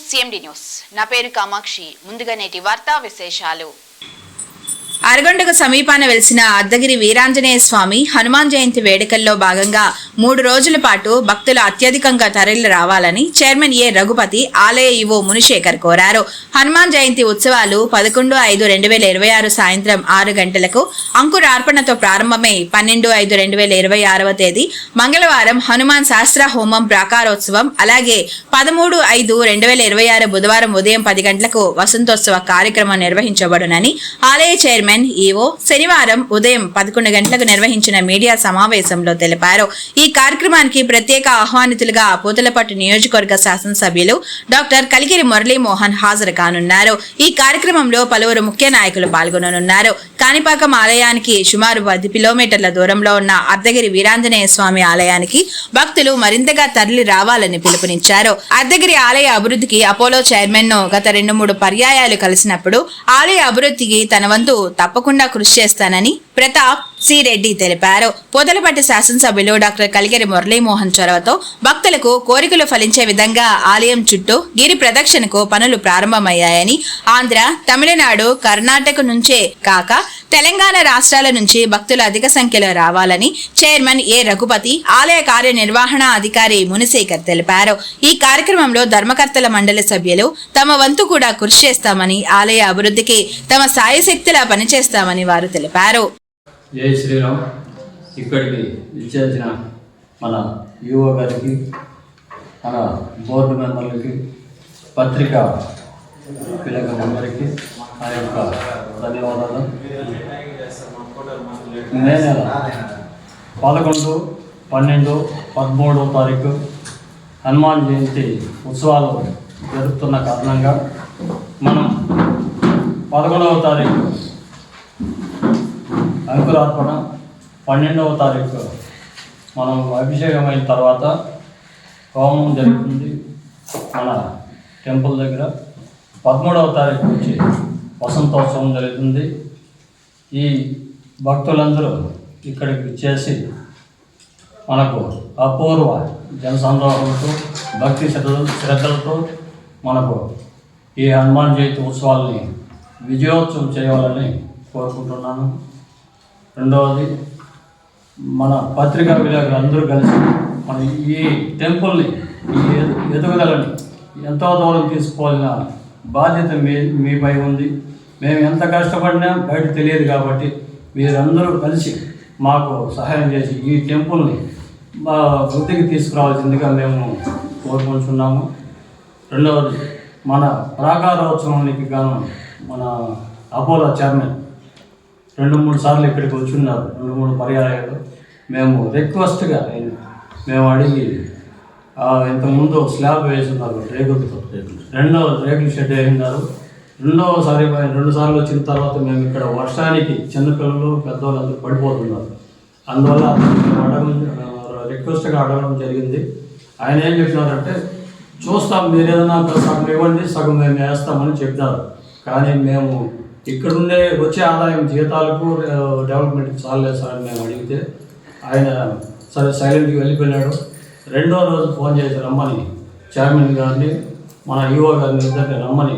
CMD news. నా పేరు కామాక్షి. ముందుగా నేటి వార్తా విశేషాలు. అరగొండకు సమీపాన వెలిసిన అర్ధగిరి వీరాంజనేయ స్వామి హనుమాన్ జయంతి వేడుకల్లో భాగంగా 3 రోజుల పాటు భక్తులు అత్యధికంగా తరలి రావాలని చైర్మన్ ఏ రఘుపతి, ఆలయ ఈవో మునిశేఖర్ కోరారు. హనుమాన్ జయంతి ఉత్సవాలు 11/5/2026 సాయంత్రం 6 గంటలకు అంకురార్పణతో ప్రారంభమై 12/5/2026 తేదీ మంగళవారం హనుమాన్ శాస్త్ర హోమం ప్రాకారోత్సవం, అలాగే 13/5/2026 బుధవారం ఉదయం 10 గంటలకు వసంతోత్సవ కార్యక్రమం నిర్వహించబడునని ఆలయ చైర్మన్ ఈవో శనివారం ఉదయం 11 గంటలకు నిర్వహించిన మీడియా సమావేశంలో తెలిపారు. ఈ కార్యక్రమానికి ప్రత్యేక ఆహ్వానితులుగా పూతలపట్టు నియోజకవర్గ శాసనసభ్యులు డాక్టర్ కలికిరి మురళీమోహన్ హాజరు కానున్నారు. ఈ కార్యక్రమంలో పలువురు ముఖ్య నాయకులు పాల్గొననున్నారు. కాణిపాకం ఆలయానికి సుమారు 10 కిలోమీటర్ల దూరంలో ఉన్న అర్ధగిరి వీరాంజనేయ స్వామి ఆలయానికి భక్తులు మరింతగా తరలి రావాలని పిలుపునిచ్చారు. అర్ధగిరి ఆలయ అభివృద్ధికి అపోలో చైర్మన్ ను గత 2-3 పర్యాయాలు కలిసినప్పుడు ఆలయ అభివృద్ధికి తన వంతు తప్పకుండా కృషి చేస్తానని ప్రతాప్ సి రెడ్డి తెలిపారు. పొదలపట్టి శాసనసభ్యులు డాక్టర్ కలికిరి మురళీమోహన్ చొరవతో భక్తులకు కోరికలు ఫలించే విధంగా ఆలయం చుట్టూ గిరి ప్రదక్షిణకు పనులు ప్రారంభమయ్యాయని, ఆంధ్ర, తమిళనాడు, కర్ణాటక నుంచే కాక తెలంగాణ రాష్ట్రాల నుంచి భక్తులు అధిక సంఖ్యలో రావాలని చైర్మన్ ఏ రఘుపతి, ఆలయ కార్యనిర్వహణ అధికారి మునిశేఖర్ తెలిపారు. ఈ కార్యక్రమంలో ధర్మకర్తల మండలి సభ్యులు తమ వంతు కూడా కృషి చేస్తామని, ఆలయ అభివృద్ధికి తమ సాయశక్తిలా పనిచేస్తామని వారు తెలిపారు. జై శ్రీరామ్. ఇక్కడికి ఇచ్చేసిన మన యువ గారికి, మన బోర్డు మెంబర్లకి, పత్రికా పిల్లలందరికీ ఆ యొక్క ధన్యవాదాలు. మే నెల 11, 12, 13వ తారీఖు హనుమాన్ జయంతి ఉత్సవాలు జరుపుతున్న కారణంగా మనం 11వ తారీఖు అంకురార్పణ, 12వ తారీఖు మనం అభిషేకం అయిన తర్వాత హోమం జరుగుతుంది మన టెంపుల్ దగ్గర. 13వ తారీఖు నుంచి వసంతోత్సవం జరుగుతుంది. ఈ భక్తులందరూ ఇక్కడికి చేసి మనకు అపూర్వ జనసంద్రోహంతో భక్తి శ్రద్ధలతో మనకు ఈ హనుమాన్ జయంతి ఉత్సవాల్ని విజయోత్సవం చేయాలని కోరుకుంటున్నాను. రెండవది, మన పత్రికా విలేకరులు అందరూ కలిసి మన ఈ టెంపుల్ని, ఈ ఎదుగుదలని ఎంతో దూరం తీసుకోవాల్సిన బాధ్యత మీపై ఉంది. మేము ఎంత కష్టపడినా బయట తెలియదు కాబట్టి మీరందరూ కలిసి మాకు సహాయం చేసి ఈ టెంపుల్ని వృద్ధికి తీసుకురావాల్సిందిగా మేము కోరుకుంటున్నాము. రెండవది, మన ప్రాకారోత్సవానికి గాను మన అపోలో చైర్మన్ 2-3 సార్లు ఇక్కడికి వచ్చి ఉన్నారు. 2-3 పర్యాయాలు మేము రిక్వెస్ట్గా మేము అడిగి ఇంతకుముందు స్లాబ్ వేస్తున్నారు రేగులతో, రేకుల షెడ్ వేసినారు. 2 సార్లు వచ్చిన తర్వాత మేము ఇక్కడ వర్షానికి చిన్నపిల్లలు పెద్దవాళ్ళు అందరూ పడిపోతున్నారు. అందువల్ల రిక్వెస్ట్గా అడగడం జరిగింది. ఆయన ఏం చెప్పినారంటే, చూస్తాం, మీరు ఏదైనా సగం ఇవ్వండి, సగం మేము వేస్తామని చెప్పినారు. కానీ మేము ఇక్కడుండే వచ్చే ఆదాయం జీతాలకు డెవలప్మెంట్కి చాలేదు సార్ అని మేము అడిగితే ఆయన సరే సైలెంట్గా వెళ్ళిపోయినాడు. 2వ రోజు ఫోన్ చేసి రమ్మని చైర్మన్ గారిని, మన ఈవో గారిని ఇద్దరిని రమ్మని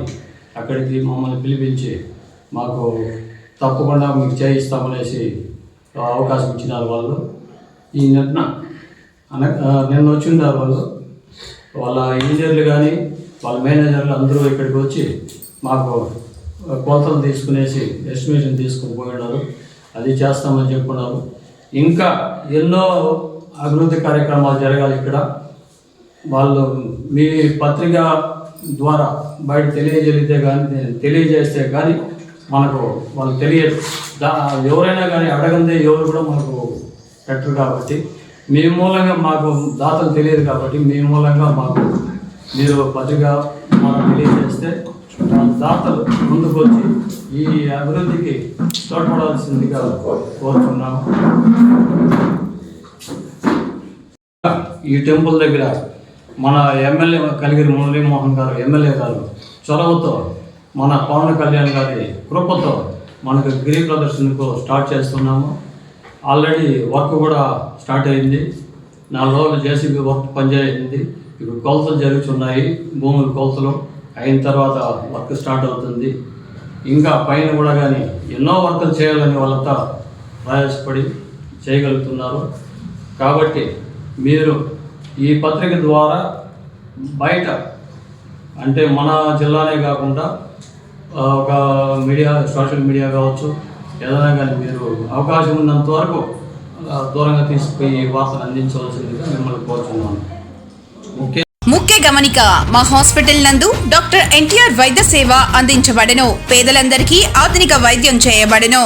అక్కడికి మమ్మల్ని పిలిపించి మాకు తప్పకుండా మీకు చేయిస్తామనేసి అవకాశం ఇచ్చినారు వాళ్ళు. ఈ నిన్న వచ్చిన్నారు వాళ్ళు, వాళ్ళ ఇంజనీర్లు కానీ వాళ్ళ మేనేజర్లు అందరూ ఇక్కడికి వచ్చి మాకు కొలతలు తీసుకునేసి ఎస్టిమేషన్ తీసుకుని పోయినారు. అది చేస్తామని చెప్పుకున్నారు. ఇంకా ఎన్నో అభివృద్ధి కార్యక్రమాలు జరగాలి ఇక్కడ. వాళ్ళు మీ పత్రిక ద్వారా బయట తెలియజేస్తే కానీ మనకు వాళ్ళు తెలియదు. ఎవరైనా కానీ అడగందే ఎవరు కూడా మనకు పెట్టరు కాబట్టి మీ మూలంగా మాకు దాతలు తెలియదు కాబట్టి మీ మూలంగా మాకు మీరు పత్రిక మనం తెలియజేస్తే దాతలు ముందుకు వచ్చి ఈ అభివృద్ధికి తోడ్పడాల్సిందిగా కోరుతున్నాము. ఈ టెంపుల్ దగ్గర మన ఎమ్మెల్యే కలిగిరి మురళీమోహన్ గారు, ఎమ్మెల్యే గారు చొరవతో, మన పవన్ కళ్యాణ్ గారి కృపతో మనకు గిరి ప్రదర్శనకు స్టార్ట్ చేస్తున్నాము. ఆల్రెడీ వర్క్ కూడా స్టార్ట్ అయింది. 4 రోజులు జేసీబీ వర్క్ పనిచేయింది. ఇప్పుడు కొలతలు జరుగుతున్నాయి, భూముల కొలతలు అయిన తర్వాత వర్క్ స్టార్ట్ అవుతుంది. ఇంకా పైన కూడా కానీ ఎన్నో వర్కులు చేయాలని వాళ్ళంతా ప్రయాసపడి చేయగలుగుతున్నారు. కాబట్టి మీరు ఈ పత్రిక ద్వారా బయట అంటే మన జిల్లానే కాకుండా ఒక మీడియా, సోషల్ మీడియా కావచ్చు, ఏదైనా కానీ మీరు అవకాశం ఉన్నంత వరకు దూరంగా తీసుకుపోయి వార్తను అందించవలసిందిగా మిమ్మల్ని కోరుతున్నాను. ముఖ్య గమనిక, మా హాస్పిటల్ నందు డాక్టర్ ఎన్టీఆర్ వైద్య సేవ అందించబడెను. పేదలందరికీ ఆధునిక వైద్యం చేయబడెను.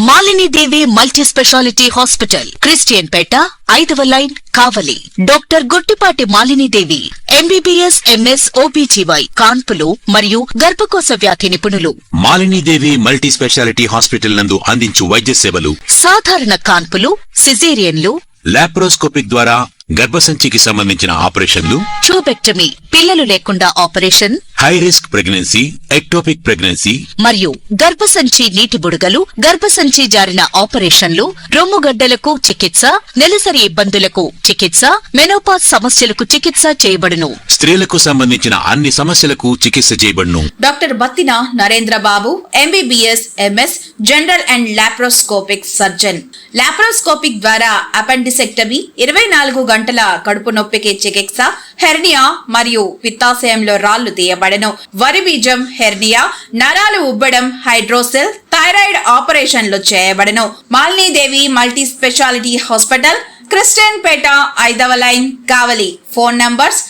Malinidevi multi speciality hospital, Christian Peta, 5వ line, Kavali. Doctor Guttipati Malinidevi MBBS, MS, OBGY, కాన్పులు మరియు గర్భకోశ వ్యాధి నిపుణులు. మాలినీదేవి మల్టీ స్పెషాలిటీ హాస్పిటల్ నందు అందించు వైద్య సేవలు: సాధారణ కాన్పులు, సిజేరియన్లు, లాప్రోస్కోపిక్ ద్వారా గర్భసంచికి సంబంధించిన ఆపరేషన్లు, ట్యూబెక్టమీ, పిల్లలు లేకుండా operation, high risk pregnancy, ectopic pregnancy మరియు గర్భసంచి నీటి బుడగలు, గర్భసంచి జారిన ఆపరేషన్లు, రొమ్ముగడ్డలకు చికిత్స, నెలసరి ఇబ్బందులకు చికిత్స, మెనోపాజ్ సమస్యలకు చికిత్స చేయబడును. స్త్రీలకు సంబంధించిన అన్ని సమస్యలకు చికిత్స చేయబడును. Doctor Battina Narendra Babu MBBS, MS, general and laparoscopic surgeon. Laparoscopic ద్వారా అపెండిసెక్టమీ, 24 గంటల కడుపు నొప్పికి చికిత్స, హెర్నియా మరియు పిత్తాశయంలో రాళ్లు తీయబడెను. వరి బీజం, హెర్నియా, నరాలు ఉబ్బడం, హైడ్రోసెల్, థైరాయిడ్ ఆపరేషన్లు చేయబడెను. Malinidevi multi speciality hospital, Christian Peta, 5వ లైన్, కావలి. ఫోన్ నంబర్స్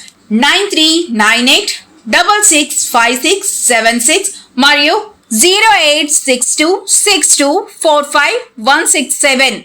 9398665676 మరియు 08626245167.